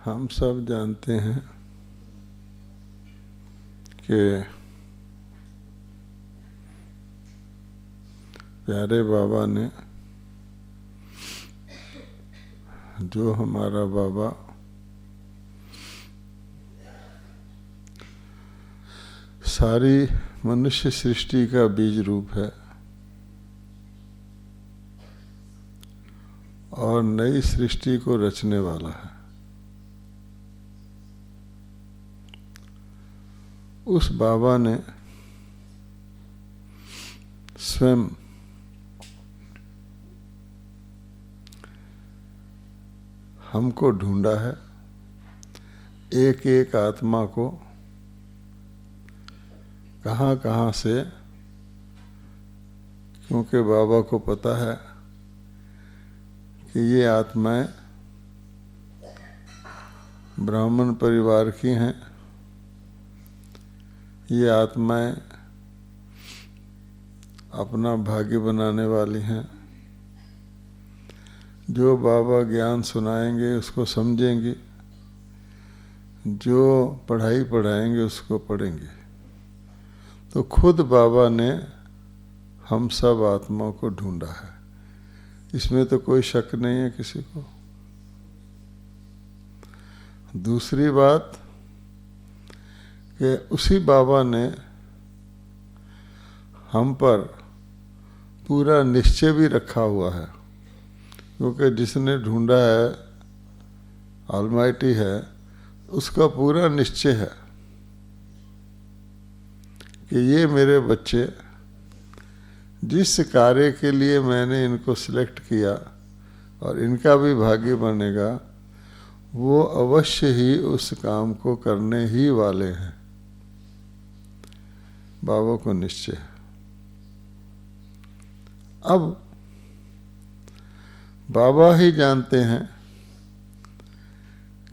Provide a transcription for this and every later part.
हम सब जानते हैं कि प्यारे बाबा ने, जो हमारा बाबा सारी मनुष्य सृष्टि का बीज रूप है और नई सृष्टि को रचने वाला है, उस बाबा ने स्वयं हमको ढूंढा है, एक एक आत्मा को कहाँ कहाँ से, क्योंकि बाबा को पता है कि ये आत्माएं ब्राह्मण परिवार की हैं, ये आत्माएं अपना भाग्य बनाने वाली हैं, जो बाबा ज्ञान सुनाएंगे उसको समझेंगी, जो पढ़ाई पढ़ाएंगे उसको पढ़ेंगे। तो खुद बाबा ने हम सब आत्माओं को ढूंढा है, इसमें तो कोई शक नहीं है किसी को। दूसरी बात कि उसी बाबा ने हम पर पूरा निश्चय भी रखा हुआ है, क्योंकि जिसने ढूंढा है ऑलमाइटी है, उसका पूरा निश्चय है कि ये मेरे बच्चे जिस कार्य के लिए मैंने इनको सिलेक्ट किया और इनका भी भाग्य बनेगा, वो अवश्य ही उस काम को करने ही वाले हैं। बाबा को निश्चय है। अब बाबा ही जानते हैं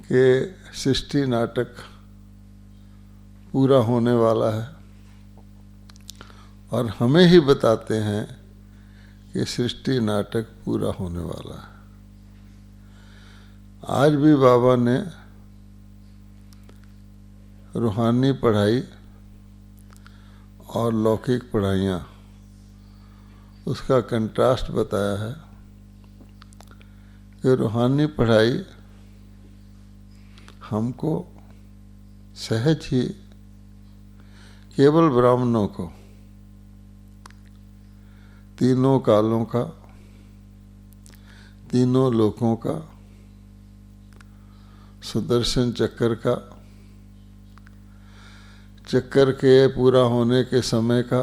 कि सृष्टि नाटक पूरा होने वाला है और हमें ही बताते हैं कि सृष्टि नाटक पूरा होने वाला है। आज भी बाबा ने रूहानी पढ़ाई और लौकिक पढ़ाइयाँ, उसका कंट्रास्ट बताया है कि रूहानी पढ़ाई हमको सहज ही केवल ब्राह्मणों को तीनों कालों का, तीनों लोकों का, सुदर्शन चक्कर का, चक्कर के पूरा होने के समय का,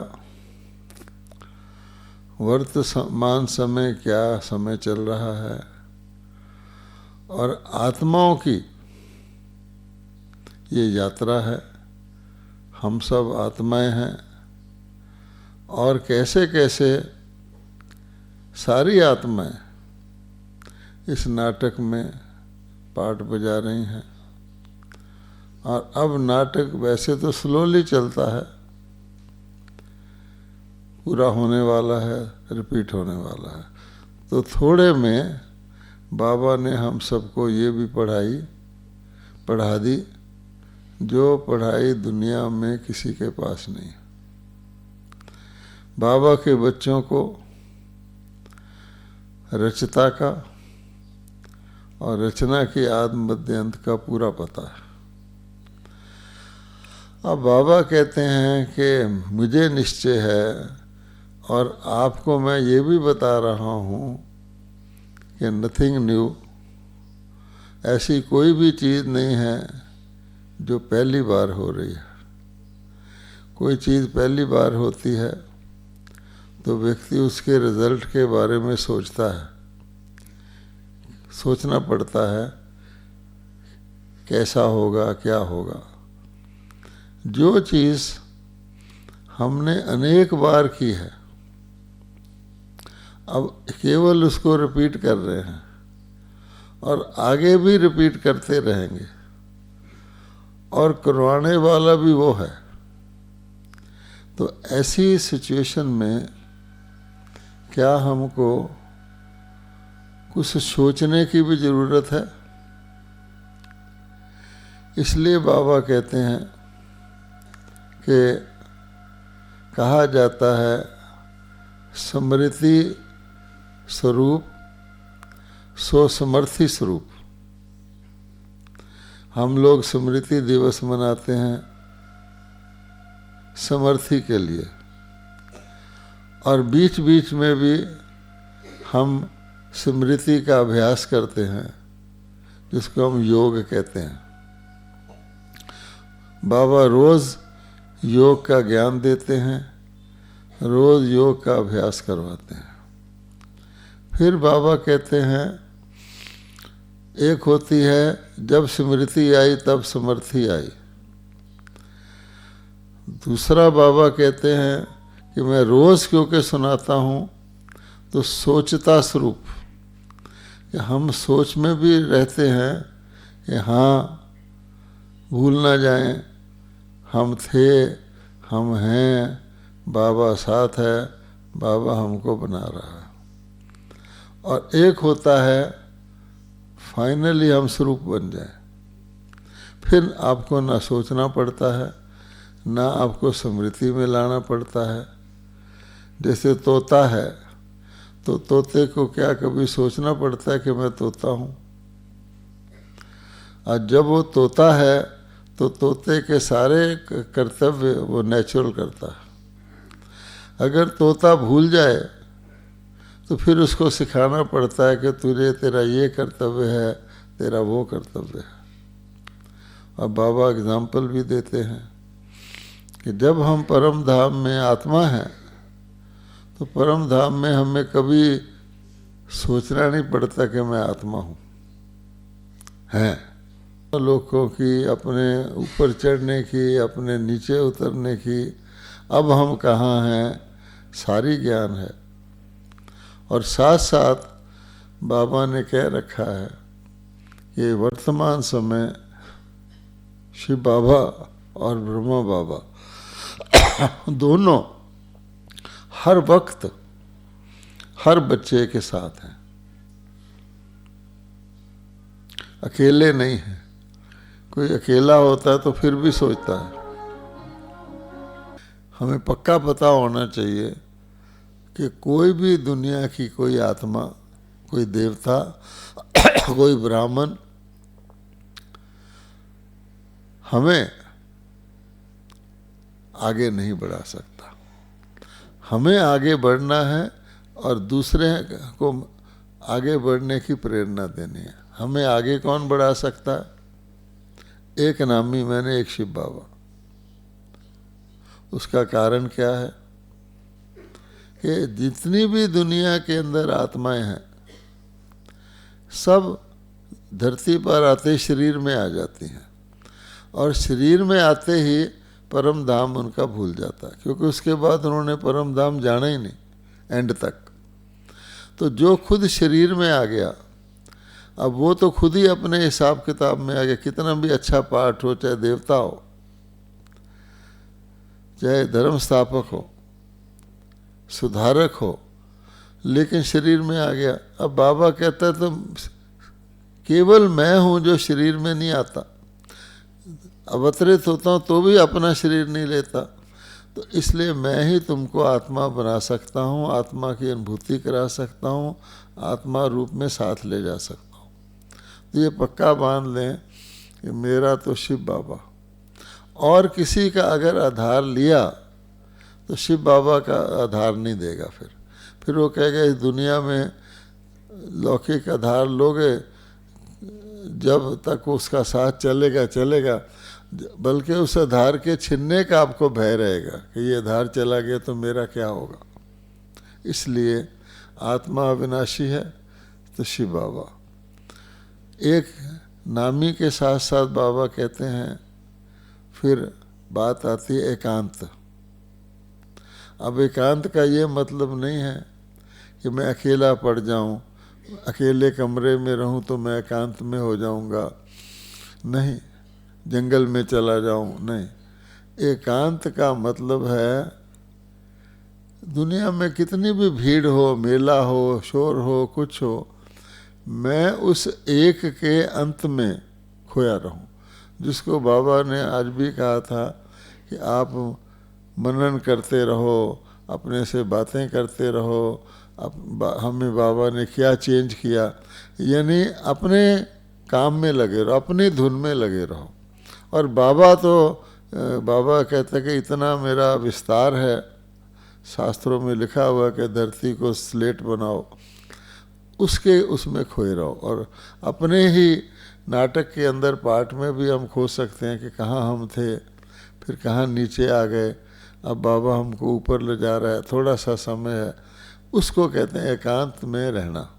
वर्तमान समय क्या समय चल रहा है, और आत्माओं की ये यात्रा है। हम सब आत्माएं हैं और कैसे कैसे सारी आत्माएं इस नाटक में पार्ट बजा रही हैं। और अब नाटक वैसे तो स्लोली चलता है, पूरा होने वाला है, रिपीट होने वाला है। तो थोड़े में बाबा ने हम सबको ये भी पढ़ा दी, जो पढ़ाई दुनिया में किसी के पास नहीं। बाबा के बच्चों को रचता का और रचना की आदि मध्य अंत का पूरा पता है। अब बाबा कहते हैं कि मुझे निश्चय है और आपको मैं ये भी बता रहा हूँ कि नथिंग न्यू, ऐसी कोई भी चीज़ नहीं है जो पहली बार हो रही है। कोई चीज़ पहली बार होती है तो व्यक्ति उसके रिजल्ट के बारे में सोचता है, सोचना पड़ता है कैसा होगा, क्या होगा। जो चीज़ हमने अनेक बार की है, अब केवल उसको रिपीट कर रहे हैं और आगे भी रिपीट करते रहेंगे, और करवाने वाला भी वो है। तो ऐसी सिचुएशन में क्या हमको कुछ सोचने की भी ज़रूरत है? इसलिए बाबा कहते हैं कि कहा जाता है स्मृति स्वरूप सो समर्थी स्वरूप। हम लोग स्मृति दिवस मनाते हैं समर्थी के लिए, और बीच बीच में भी हम स्मृति का अभ्यास करते हैं, जिसको हम योग कहते हैं। बाबा रोज़ योग का ज्ञान देते हैं, रोज़ योग का अभ्यास करवाते हैं। फिर बाबा कहते हैं एक होती है जब स्मृति आई तब समर्थी आई। दूसरा बाबा कहते हैं कि मैं रोज़ क्योंकि सुनाता हूँ तो सोचता स्वरूप, कि हम सोच में भी रहते हैं कि हाँ भूल ना जाएं, हम थे, हम हैं, बाबा साथ है, बाबा हमको बना रहा है। और एक होता है फाइनली हम स्वरूप बन जाए, फिर आपको ना सोचना पड़ता है, ना आपको स्मृति में लाना पड़ता है। जैसे तोता है तो तोते को क्या कभी सोचना पड़ता है कि मैं तोता हूँ? और जब वो तोता है तो तोते के सारे कर्तव्य वो नेचुरल करता है। अगर तोता भूल जाए तो फिर उसको सिखाना पड़ता है कि तुझे तेरा ये कर्तव्य है, तेरा वो कर्तव्य है। और बाबा एग्जाम्पल भी देते हैं कि जब हम परम धाम में आत्मा हैं तो परम धाम में हमें कभी सोचना नहीं पड़ता कि मैं आत्मा हूँ। हैं लोगों की अपने ऊपर चढ़ने की, अपने नीचे उतरने की, अब हम कहाँ हैं, सारी ज्ञान है। और साथ साथ बाबा ने कह रखा है कि वर्तमान समय शिव बाबा और ब्रह्मा बाबा दोनों हर वक्त हर बच्चे के साथ हैं, अकेले नहीं हैं। कोई अकेला होता है तो फिर भी सोचता है। हमें पक्का पता होना चाहिए कि कोई भी दुनिया की कोई आत्मा, कोई देवता, कोई ब्राह्मण हमें आगे नहीं बढ़ा सकता। हमें आगे बढ़ना है और दूसरे को आगे बढ़ने की प्रेरणा देनी है। हमें आगे कौन बढ़ा सकता है? एक नामी मैंने, एक शिव बाबा। उसका कारण क्या है कि जितनी भी दुनिया के अंदर आत्माएं हैं सब धरती पर आते शरीर में आ जाती हैं, और शरीर में आते ही परम धाम उनका भूल जाता है, क्योंकि उसके बाद उन्होंने परम धाम जाना ही नहीं एंड तक। तो जो खुद शरीर में आ गया, अब वो तो खुद ही अपने हिसाब किताब में आ गया। कितना भी अच्छा पाठ हो, चाहे देवता हो, चाहे धर्म स्थापक हो, सुधारक हो, लेकिन शरीर में आ गया। अब बाबा कहता है तो केवल मैं हूँ जो शरीर में नहीं आता, अवतरित होता हूँ तो भी अपना शरीर नहीं लेता। तो इसलिए मैं ही तुमको आत्मा बना सकता हूँ, आत्मा की अनुभूति करा सकता हूँ, आत्मा रूप में साथ ले जा सकता हूँ। तो ये पक्का मान लें कि मेरा तो शिव बाबा, और किसी का अगर आधार लिया तो शिव बाबा का आधार नहीं देगा। फिर वो कहेगा इस दुनिया में लौकिक आधार लोगे, जब तक उसका साथ चलेगा चलेगा, बल्कि उस आधार के छिनने का आपको भय रहेगा कि ये आधार चला गया तो मेरा क्या होगा। इसलिए आत्मा अविनाशी है तो शिव बाबा। एक नामी के साथ साथ बाबा कहते हैं फिर बात आती है एकांत। अब एकांत का ये मतलब नहीं है कि मैं अकेला पड़ जाऊं, अकेले कमरे में रहूं तो मैं एकांत में हो जाऊंगा, नहीं, जंगल में चला जाऊं, नहीं। एकांत का मतलब है दुनिया में कितनी भी भीड़ हो, मेला हो, शोर हो, कुछ हो, मैं उस एक के अंत में खोया रहूं। जिसको बाबा ने आज भी कहा था कि आप मनन करते रहो, अपने से बातें करते रहो, हमें बाबा ने क्या चेंज किया, यानी अपने काम में लगे रहो, अपनी धुन में लगे रहो। और बाबा तो बाबा कहते कि इतना मेरा विस्तार है, शास्त्रों में लिखा हुआ कि धरती को स्लेट बनाओ, उसमें खोए रहो। और अपने ही नाटक के अंदर पार्ट में भी हम खो सकते हैं कि कहाँ हम थे, फिर कहाँ नीचे आ गए, अब बाबा हमको ऊपर ले जा रहा है, थोड़ा सा समय है, उसको कहते हैं एकांत में रहना।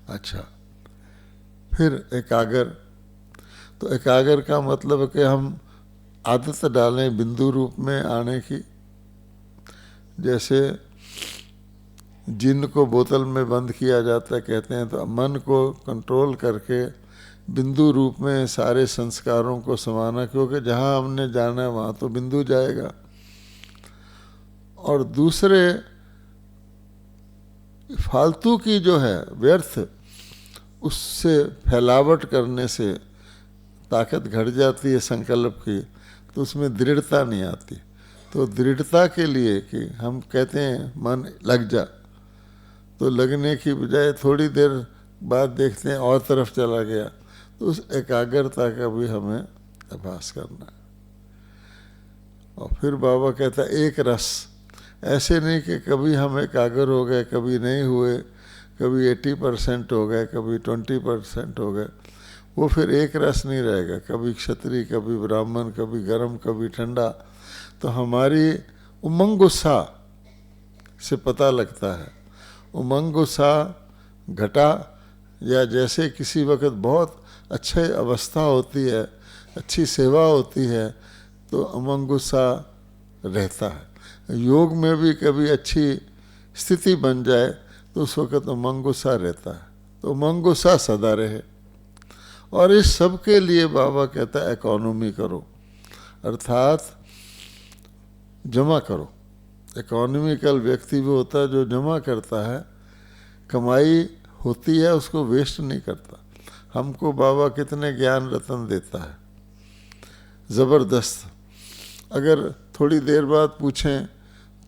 अच्छा, फिर एकाग्र। तो एकाग्र का मतलब है कि हम आदत डालें बिंदु रूप में आने की। जैसे जिन को बोतल में बंद किया जाता है कहते हैं, तो मन को कंट्रोल करके बिंदु रूप में सारे संस्कारों को समाना, क्योंकि जहाँ हमने जाना है वहाँ तो बिंदु जाएगा। और दूसरे फालतू की जो है व्यर्थ, उससे फैलावट करने से ताकत घट जाती है संकल्प की, तो उसमें दृढ़ता नहीं आती। तो दृढ़ता के लिए कि हम कहते हैं मन लग जा, तो लगने की बजाय थोड़ी देर बाद देखते हैं और तरफ चला गया, तो उस एकाग्रता का भी हमें अभ्यास करना है। और फिर बाबा कहता है एक रस, ऐसे नहीं कि कभी हम एकाग्र हो गए, कभी नहीं हुए, कभी 80% हो गए, कभी 20% हो गए, वो फिर एक रस नहीं रहेगा, कभी क्षत्रिय, कभी ब्राह्मण, कभी गर्म, कभी ठंडा। तो हमारी उमंग उत्साह से पता लगता है। उमंग उत्साह घटा, या जैसे किसी वक्त बहुत अच्छी अवस्था होती है, अच्छी सेवा होती है, तो उमंग उत्साह रहता है। योग में भी कभी अच्छी स्थिति बन जाए तो उस वक्त उमंग उत्साह रहता है। तो उमंग उत्साह सदा रहे। और इस सब के लिए बाबा कहता है इकोनॉमी करो, अर्थात जमा करो। इकोनॉमिकल व्यक्ति भी होता है जो जमा करता है, कमाई होती है उसको वेस्ट नहीं करता। हमको बाबा कितने ज्ञान रत्न देता है, ज़बरदस्त। अगर थोड़ी देर बाद पूछें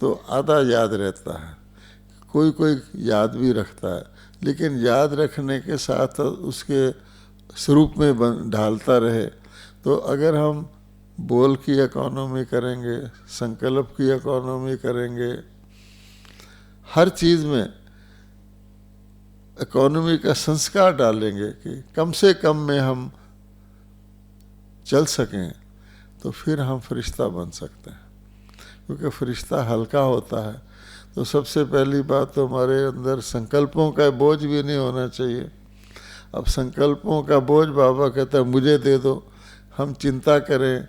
तो आधा याद रहता है, कोई कोई याद भी रखता है, लेकिन याद रखने के साथ उसके स्वरूप में ढालता रहे। तो अगर हम बोल की इकोनॉमी करेंगे, संकल्प की इकोनॉमी करेंगे, हर चीज़ में इकोनॉमी का संस्कार डालेंगे कि कम से कम में हम चल सकें, तो फिर हम फरिश्ता बन सकते हैं। क्योंकि फरिश्ता हल्का होता है। तो सबसे पहली बात तो हमारे अंदर संकल्पों का बोझ भी नहीं होना चाहिए। अब संकल्पों का बोझ बाबा कहता है मुझे दे दो, हम चिंता करें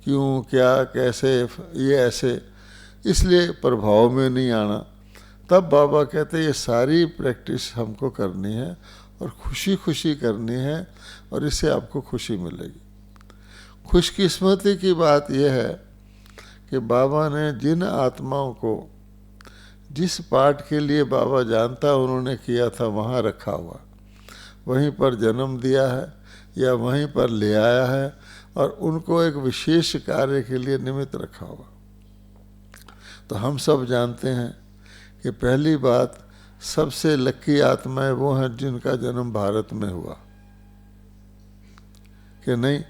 क्यों, क्या, कैसे, ये ऐसे, इसलिए प्रभाव में नहीं आना। तब बाबा कहते हैं ये सारी प्रैक्टिस हमको करनी है और खुशी खुशी करनी है, और इससे आपको खुशी मिलेगी। खुशकिस्मती की बात यह है कि बाबा ने जिन आत्माओं को जिस पाठ के लिए बाबा जानता उन्होंने किया था वहाँ रखा हुआ, वहीं पर जन्म दिया है या वहीं पर ले आया है, और उनको एक विशेष कार्य के लिए निमित्त रखा हुआ। तो हम सब जानते हैं कि पहली बात, सबसे लकी आत्माएं वो हैं जिनका जन्म भारत में हुआ, कि नहीं?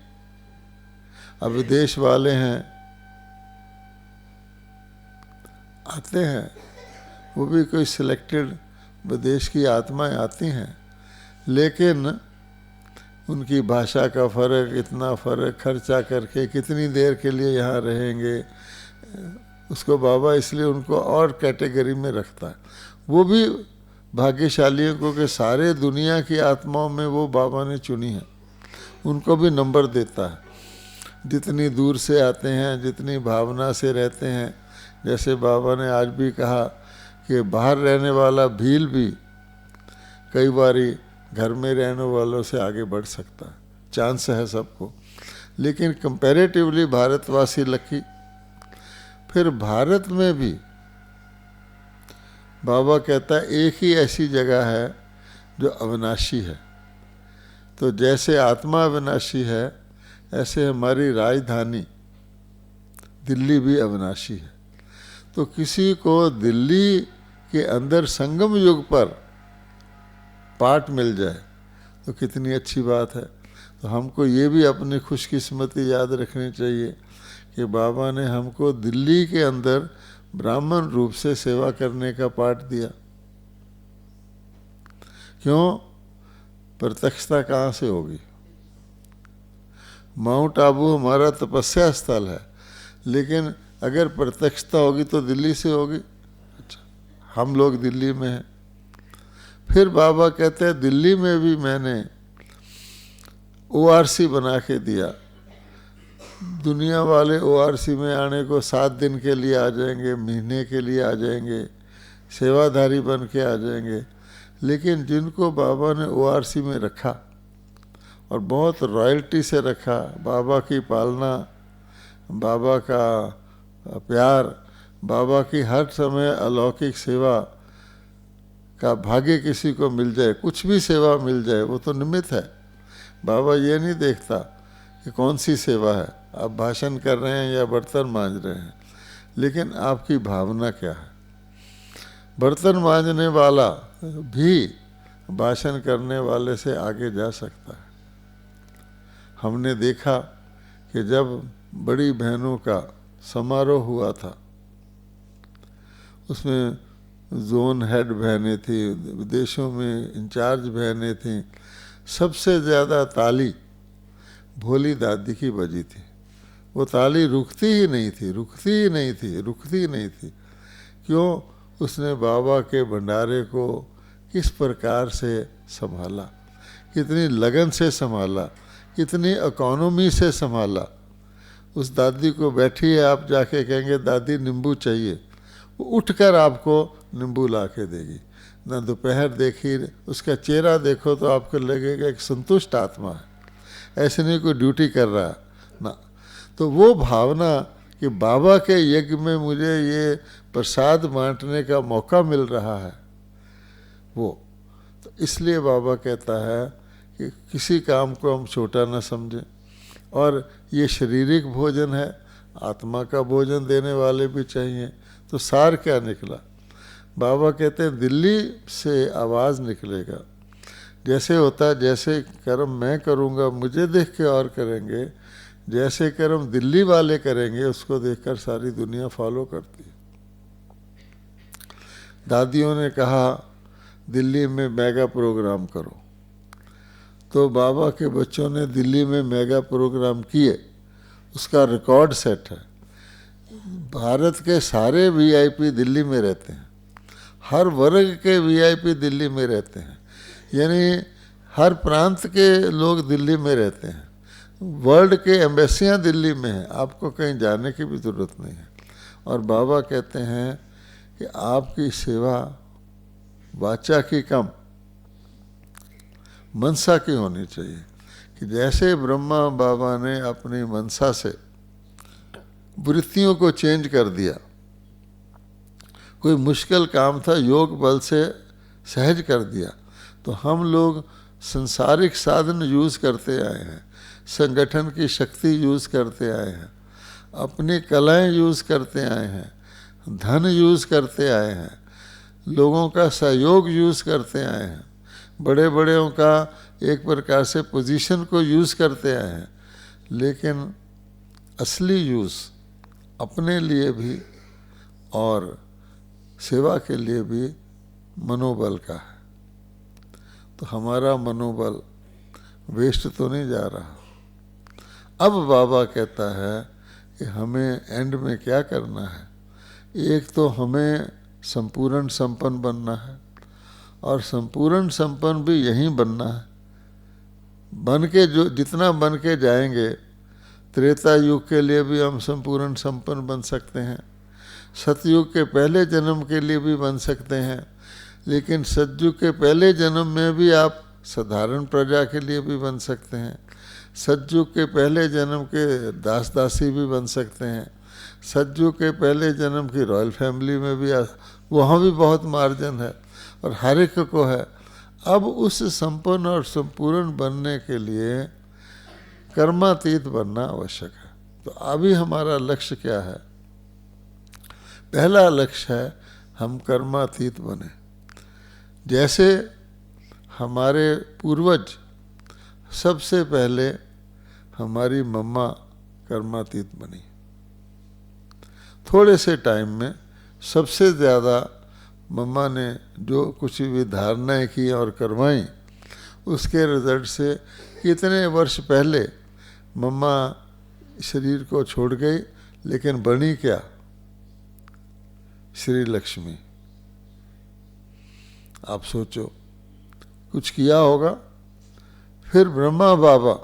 अब विदेश वाले हैं, आते हैं, वो भी कोई सिलेक्टेड विदेश की आत्माएं आती हैं, लेकिन उनकी भाषा का फ़र्क, इतना फ़र्क, खर्चा करके कितनी देर के लिए यहाँ रहेंगे, उसको बाबा इसलिए उनको और कैटेगरी में रखता है। वो भी भाग्यशालियों को कि सारे दुनिया की आत्माओं में वो बाबा ने चुनी है, उनको भी नंबर देता है। जितनी दूर से आते हैं, जितनी भावना से रहते हैं, जैसे बाबा ने आज भी कहा कि बाहर रहने वाला भील भी कई बारी घर में रहने वालों से आगे बढ़ सकता है, चांस है सबको, लेकिन कंपैरेटिवली भारतवासी लकी। फिर भारत में भी बाबा कहता है एक ही ऐसी जगह है जो अविनाशी है। तो जैसे आत्मा अविनाशी है, ऐसे हमारी राजधानी दिल्ली भी अविनाशी है। तो किसी को दिल्ली के अंदर संगम युग पर पाठ मिल जाए तो कितनी अच्छी बात है। तो हमको ये भी अपनी खुशकिस्मती याद रखनी चाहिए कि बाबा ने हमको दिल्ली के अंदर ब्राह्मण रूप से सेवा करने का पाठ दिया। क्यों? प्रत्यक्षता कहाँ से होगी? माउंट आबू हमारा तपस्या स्थल है, लेकिन अगर प्रत्यक्षता होगी तो दिल्ली से होगी। अच्छा, हम लोग दिल्ली में हैं। फिर बाबा कहते हैं दिल्ली में भी मैंने ORC बना के दिया। दुनिया वाले ORC में आने को 7 दिन के लिए आ जाएंगे, महीने के लिए आ जाएंगे, सेवाधारी बन के आ जाएंगे। लेकिन जिनको बाबा ने ORC में रखा और बहुत रॉयल्टी से रखा, बाबा की पालना, बाबा का प्यार, बाबा की हर समय अलौकिक सेवा का भाग्य किसी को मिल जाए, कुछ भी सेवा मिल जाए, वो तो निमित्त है। बाबा ये नहीं देखता कि कौन सी सेवा है, आप भाषण कर रहे हैं या बर्तन मांज रहे हैं, लेकिन आपकी भावना क्या है। बर्तन मांजने वाला भी भाषण करने वाले से आगे जा सकता है। हमने देखा कि जब बड़ी बहनों का समारोह हुआ था, उसमें जोन हेड बहनें थी, विदेशों में इंचार्ज बहनें थीं, सबसे ज़्यादा ताली भोली दादी की बजी थी। वो ताली रुकती ही नहीं थी, रुकती ही नहीं थी, रुकती ही नहीं थी। क्यों? उसने बाबा के भंडारे को किस प्रकार से संभाला, कितनी लगन से संभाला, कितनी इकोनॉमी से संभाला। उस दादी को बैठी है, आप जाके कहेंगे दादी नींबू चाहिए, वो उठकर आपको नींबू ला के देगी। ना दोपहर देखी, उसका चेहरा देखो तो आपको लगेगा एक संतुष्ट आत्मा है, ऐसे नहीं कोई ड्यूटी कर रहा है ना। तो वो भावना कि बाबा के यज्ञ में मुझे ये प्रसाद बांटने का मौका मिल रहा है, वो तो इसलिए बाबा कहता है कि किसी काम को हम छोटा ना समझें। और ये शारीरिक भोजन है, आत्मा का भोजन देने वाले भी चाहिए। तो सार क्या निकला? बाबा कहते हैं दिल्ली से आवाज़ निकलेगा। जैसे होता है, जैसे कर्म मैं करूँगा मुझे देख के और करेंगे, जैसे कर्म दिल्ली वाले करेंगे उसको देखकर सारी दुनिया फॉलो करती है। दादियों ने कहा दिल्ली में मेगा प्रोग्राम करो, तो बाबा के बच्चों ने दिल्ली में मेगा प्रोग्राम किए, उसका रिकॉर्ड सेट है। भारत के सारे VIP दिल्ली में रहते हैं, हर वर्ग के VIP दिल्ली में रहते हैं, यानी हर प्रांत के लोग दिल्ली में रहते हैं। वर्ल्ड के एम्बेसियाँ दिल्ली में हैं, आपको कहीं जाने की भी ज़रूरत नहीं है। और बाबा कहते हैं कि आपकी सेवा वाचा की कम मनसा की होनी चाहिए। कि जैसे ब्रह्मा बाबा ने अपनी मनसा से वृत्तियों को चेंज कर दिया, कोई मुश्किल काम था योग बल से सहज कर दिया, तो हम लोग संसारिक साधन यूज़ करते आए हैं, संगठन की शक्ति यूज़ करते आए हैं, अपनी कलाएं यूज़ करते आए हैं, धन यूज़ करते आए हैं, लोगों का सहयोग यूज़ करते आए हैं, बड़े बड़ेों का एक प्रकार से पोजीशन को यूज़ करते आए हैं। लेकिन असली यूज़ अपने लिए भी और सेवा के लिए भी मनोबल का है। तो हमारा मनोबल वेस्ट तो नहीं जा रहा। अब बाबा कहता है कि हमें एंड में क्या करना है। एक तो हमें संपूर्ण संपन्न बनना है, और संपूर्ण संपन्न भी यहीं बनना है। बन के जो जितना बन के जाएंगे, त्रेता युग के लिए भी हम संपूर्ण संपन्न बन सकते हैं, सतयुग के पहले जन्म के लिए भी बन सकते हैं, लेकिन सतयुग के पहले जन्म में भी आप साधारण प्रजा के लिए भी बन सकते हैं, सतयुग के पहले जन्म के दास दासी भी बन सकते हैं, सतयुग के पहले जन्म की रॉयल फैमिली में भी वहाँ भी बहुत मार्जिन है, और हर एक को है। अब उस संपन्न और संपूर्ण बनने के लिए कर्मातीत बनना आवश्यक है। तो अभी हमारा लक्ष्य क्या है? पहला लक्ष्य है हम कर्मातीत बने। जैसे हमारे पूर्वज, सबसे पहले हमारी मम्मा कर्मातीत बनी, थोड़े से टाइम में सबसे ज़्यादा मम्मा ने जो कुछ भी धारणाएं की और करवाई, उसके रिजल्ट से कितने वर्ष पहले मम्मा शरीर को छोड़ गई, लेकिन बनी क्या? श्री लक्ष्मी। आप सोचो, कुछ किया होगा। फिर ब्रह्मा बाबा,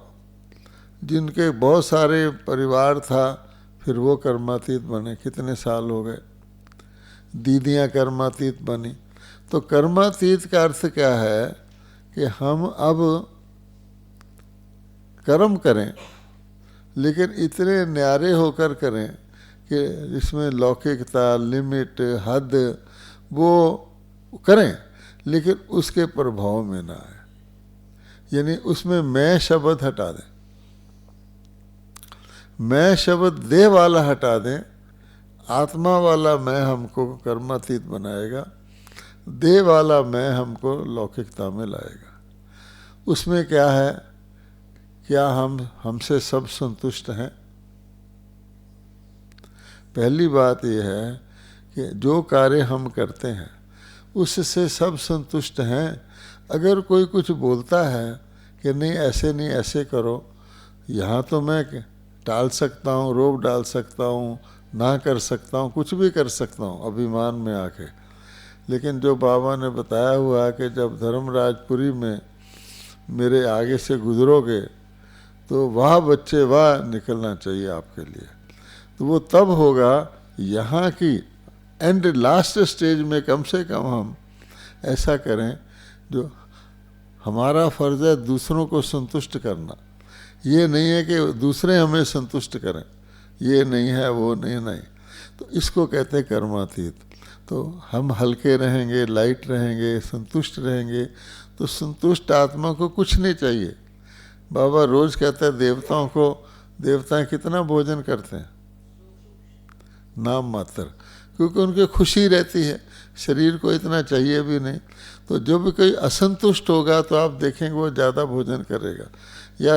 जिनके बहुत सारे परिवार था, फिर वो कर्मातीत बने, कितने साल हो गए। दीदियाँ कर्मातीत बनी। तो कर्मातीत का अर्थ क्या है कि हम अब कर्म करें, लेकिन इतने न्यारे होकर करें कि इसमें लौकिकता, लिमिट, हद, वो करें, लेकिन उसके प्रभाव में ना आए। यानी उसमें मैं शब्द हटा दें, मैं शब्द देह वाला हटा दें, आत्मा वाला मैं हमको कर्मातीत बनाएगा, देह वाला मैं हमको लौकिकता में लाएगा। उसमें क्या है? क्या हमसे सब संतुष्ट हैं? पहली बात यह है कि जो कार्य हम करते हैं उससे सब संतुष्ट हैं। अगर कोई कुछ बोलता है कि नहीं ऐसे नहीं, ऐसे करो, यहाँ तो मैं टाल सकता हूँ, रोक डाल सकता हूँ, ना कर सकता हूँ, कुछ भी कर सकता हूँ अभिमान में आके। लेकिन जो बाबा ने बताया हुआ है कि जब धर्मराजपुरी में मेरे आगे से गुजरोगे तो वाह बच्चे वाह निकलना चाहिए आपके लिए। तो वो तब होगा यहाँ की एंड लास्ट स्टेज में कम से कम हम ऐसा करें जो हमारा फ़र्ज़ है दूसरों को संतुष्ट करना। ये नहीं है कि दूसरे हमें संतुष्ट करें, ये नहीं है, वो नहीं। तो इसको कहते हैं कर्मातीत। तो हम हल्के रहेंगे, लाइट रहेंगे, संतुष्ट रहेंगे, तो संतुष्ट आत्मा को कुछ नहीं चाहिए। बाबा रोज़ कहते हैं देवताओं को, देवता कितना भोजन करते हैं? नाम मात्र, क्योंकि उनकी खुशी रहती है, शरीर को इतना चाहिए भी नहीं। तो जो भी कोई असंतुष्ट होगा तो आप देखेंगे वो ज़्यादा भोजन करेगा या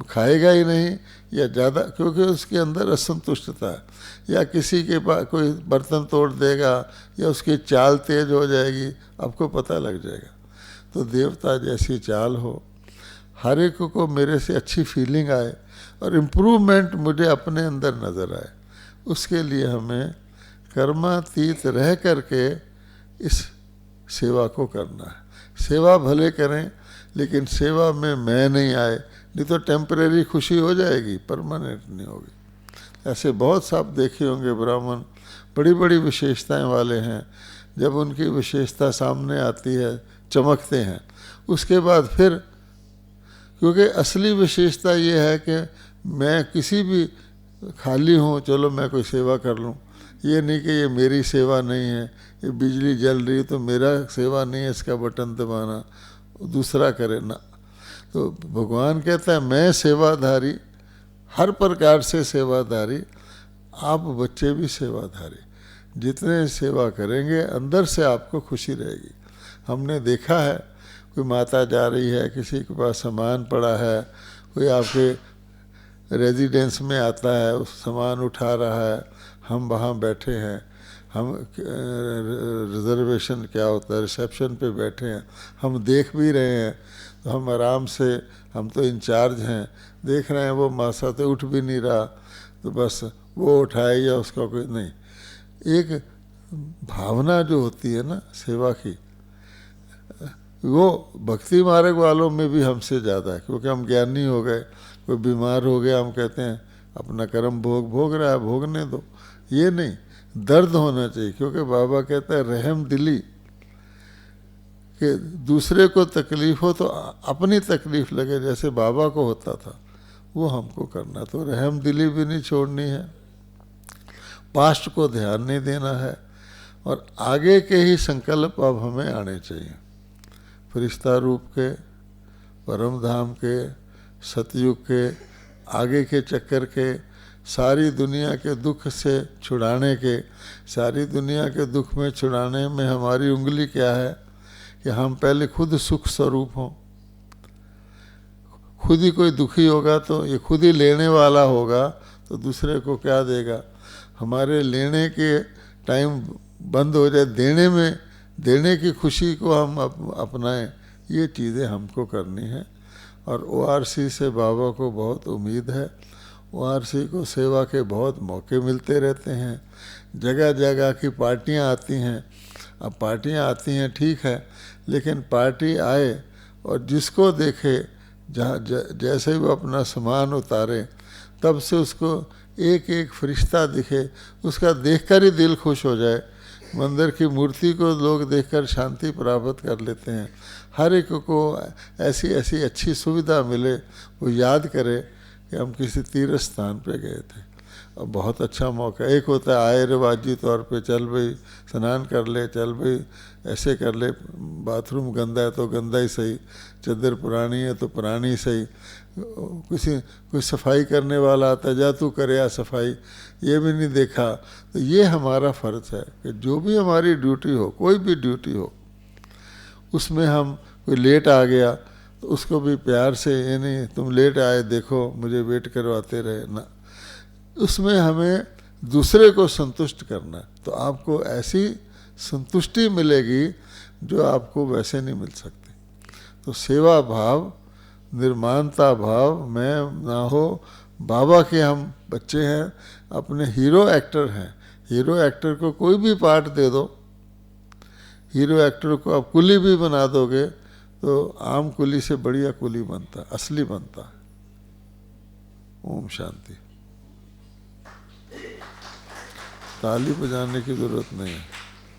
खाएगा ही नहीं, या ज़्यादा, क्योंकि उसके अंदर असंतुष्टता है। या किसी के पास कोई बर्तन तोड़ देगा या उसकी चाल तेज हो जाएगी, आपको पता लग जाएगा। तो देवता जैसी चाल हो, हर एक को मेरे से अच्छी फीलिंग आए और इम्प्रूवमेंट मुझे अपने अंदर नज़र आए, उसके लिए हमें कर्मातीत रह करके इस सेवा को करना है। सेवा भले करें, लेकिन सेवा में मैं नहीं आए, नहीं तो टेम्परेरी खुशी हो जाएगी, परमानेंट नहीं होगी। ऐसे बहुत सा आप देखे होंगे ब्राह्मण बड़ी बड़ी विशेषताएं वाले हैं, जब उनकी विशेषता सामने आती है चमकते हैं। उसके बाद फिर, क्योंकि असली विशेषता ये है कि मैं किसी भी खाली हूँ, चलो मैं कोई सेवा कर लूँ, ये नहीं कि ये मेरी सेवा नहीं है, ये बिजली जल रही तो मेरा सेवा नहीं है इसका बटन दबाना, दूसरा करे ना। तो भगवान कहता है मैं सेवाधारी, हर प्रकार से सेवाधारी, आप बच्चे भी सेवाधारी। जितने सेवा करेंगे अंदर से आपको खुशी रहेगी। हमने देखा है, कोई माता जा रही है, किसी के पास सामान पड़ा है, कोई आपके रेजिडेंस में आता है, उस सामान उठा रहा है, हम वहाँ बैठे हैं, हम रिजर्वेशन क्या होता है, रिसेप्शन पे बैठे हैं, हम देख भी रहे हैं, तो हम आराम से, हम तो इंचार्ज हैं, देख रहे हैं वो मासा तो उठ भी नहीं रहा, तो बस वो उठाए या उसका कोई नहीं। एक भावना जो होती है ना सेवा की, वो भक्ति मार्ग वालों में भी हमसे ज़्यादा है, क्योंकि हम ज्ञानी हो गए। कोई बीमार हो गया, हम कहते हैं अपना कर्म भोग रहा है, भोगने दो, ये नहीं, दर्द होना चाहिए। क्योंकि बाबा कहता है रहम दिली, कि दूसरे को तकलीफ हो तो अपनी तकलीफ लगे, जैसे बाबा को होता था, वो हमको करना। तो रहम दिली भी नहीं छोड़नी है, पास्ट को ध्यान नहीं देना है, और आगे के ही संकल्प अब हमें आने चाहिए। फरिश्ता रूप के, परम धाम के, सतयुग के, आगे के चक्कर के, सारी दुनिया के दुख से छुड़ाने के। सारी दुनिया के दुख में छुड़ाने में हमारी उंगली क्या है कि हम पहले खुद सुख स्वरूप हों। खुद ही कोई दुखी होगा तो ये खुद ही लेने वाला होगा तो दूसरे को क्या देगा। हमारे लेने के टाइम बंद हो जाए, देने की खुशी को हम अपनाएं। ये चीज़ें हमको करनी है। और ORC से बाबा को बहुत उम्मीद है। ORC को सेवा के बहुत मौके मिलते रहते हैं। जगह जगह की पार्टियां आती हैं। अब पार्टियां आती हैं ठीक है, लेकिन पार्टी आए और जिसको देखे, जहाँ जैसे ही वो अपना सामान उतारे, तब से उसको एक एक फरिश्ता दिखे, उसका देखकर ही दिल खुश हो जाए। मंदिर की मूर्ति को लोग देखकर शांति प्राप्त कर लेते हैं। हर एक को ऐसी ऐसी अच्छी सुविधा मिले, वो याद करे कि हम किसी तीर्थ स्थान पे गए थे। और बहुत अच्छा मौका। एक होता है आए रिवाजी तौर पे, चल भाई स्नान कर ले, चल भाई ऐसे कर ले, बाथरूम गंदा है तो गंदा ही सही, चादर पुरानी है तो पुरानी सही, कोई सफाई करने वाला आता है, जा तू करे या सफाई, ये भी नहीं देखा। तो ये हमारा फ़र्ज़ है कि जो भी हमारी ड्यूटी हो, कोई भी ड्यूटी हो, उसमें हम कोई लेट आ गया तो उसको भी प्यार से, ये नहीं तुम लेट आए देखो मुझे वेट करवाते रहे ना, उसमें हमें दूसरे को संतुष्ट करना है। तो आपको ऐसी संतुष्टि मिलेगी जो आपको वैसे नहीं मिल सकती। तो सेवा भाव, निर्माणता भाव में ना हो। बाबा के हम बच्चे हैं, अपने हीरो एक्टर हैं। हीरो एक्टर को कोई भी पार्ट दे दो, हीरो एक्टर को आप कुली भी बना दोगे तो आम कुली से बढ़िया कुली बनता, असली बनता है। ओम शांति। ताली बजाने की जरूरत नहीं है।